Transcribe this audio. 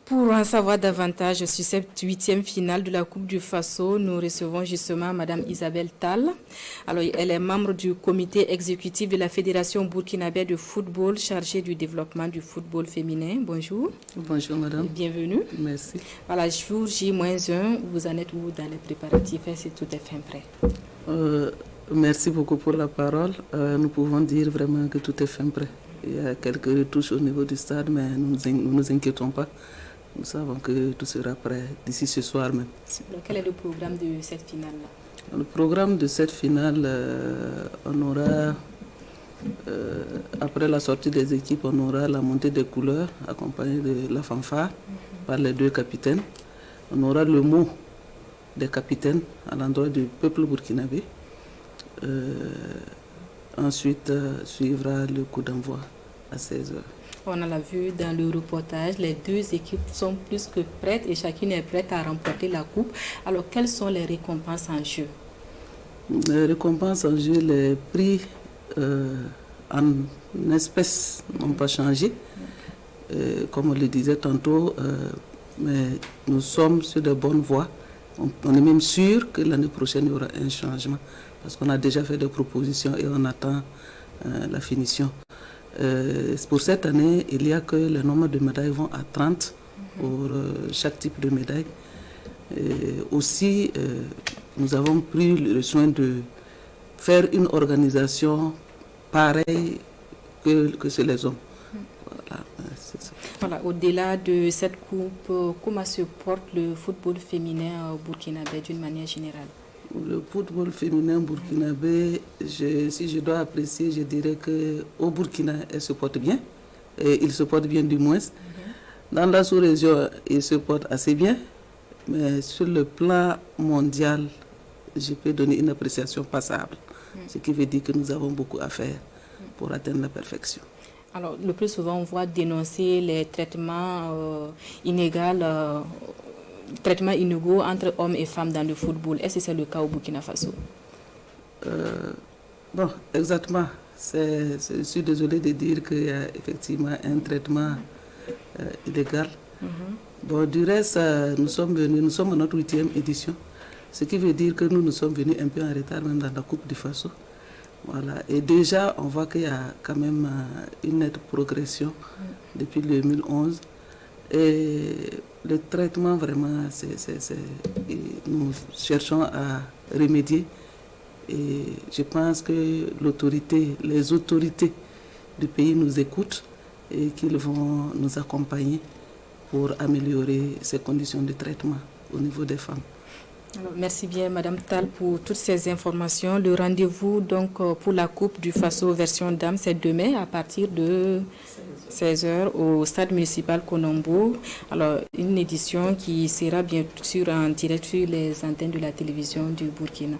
Pour en savoir davantage sur cette 8e finale de la Coupe du Faso, nous recevons justement Madame Isabelle Tal. Alors, elle est membre du comité exécutif de la Fédération burkinabé de football chargée du développement du football féminin. Bonjour. Bonjour madame. Et bienvenue. Merci. Voilà, jour J-1, vous en êtes où dans les préparatifs? Si tout est fin prêt. Merci beaucoup pour la parole. Nous pouvons dire vraiment que tout est fin prêt. Il y a quelques retouches au niveau du stade, mais nous ne nous inquiétons pas. Nous savons que tout sera prêt d'ici ce soir même. Alors, quel est le programme de cette finale-là? Le programme de cette finale, on aura, après la sortie des équipes, on aura la montée des couleurs accompagnée de la fanfare par les deux capitaines. On aura le mot des capitaines à l'endroit du peuple burkinabé. Ensuite, suivra le coup d'envoi à 16h. On l'a vu dans le reportage, les deux équipes sont plus que prêtes et chacune est prête à remporter la coupe. Alors, quelles sont les récompenses en jeu? Les récompenses en jeu, les prix en espèces n'ont pas changé. Comme on le disait tantôt, mais nous sommes sur de bonnes voies. On est même sûr que l'année prochaine, il y aura un changement parce qu'on a déjà fait des propositions et on attend la finition. Pour cette année, il n'y a que le nombre de médailles vont à 30 pour chaque type de médaille. Aussi, nous avons pris le soin de faire une organisation pareille que chez les hommes. Voilà, c'est ça. Voilà, au-delà de cette coupe, comment se porte le football féminin au burkinabé d'une manière générale? Le football féminin burkinabé, si je dois apprécier, je dirais qu'au Burkina, elle se porte bien. Et il se porte bien du moins. Dans la sous-région, il se porte assez bien. Mais sur le plan mondial, je peux donner une appréciation passable. Ce qui veut dire que nous avons beaucoup à faire pour atteindre la perfection. Alors, le plus souvent, on voit dénoncer les traitements traitements inégaux entre hommes et femmes dans le football. Est-ce que c'est le cas au Burkina Faso? Bon, exactement. Je suis désolé de dire qu'il y a effectivement un traitement illégal. Bon, du reste, nous sommes à notre 8e édition, ce qui veut dire que nous sommes venus un peu en retard même dans la Coupe du Faso. Voilà. Et déjà, on voit qu'il y a quand même une nette progression depuis 2011. Et le traitement, vraiment, nous cherchons à remédier. Et je pense que les autorités du pays nous écoutent et qu'ils vont nous accompagner pour améliorer ces conditions de traitement au niveau des femmes. Alors, merci bien Madame Tal pour toutes ces informations. Le rendez-vous donc pour la Coupe du Faso version Dames, c'est demain à partir de 16h au stade municipal Konombo. Alors, une édition qui sera bien sûr en direct sur les antennes de la télévision du Burkina.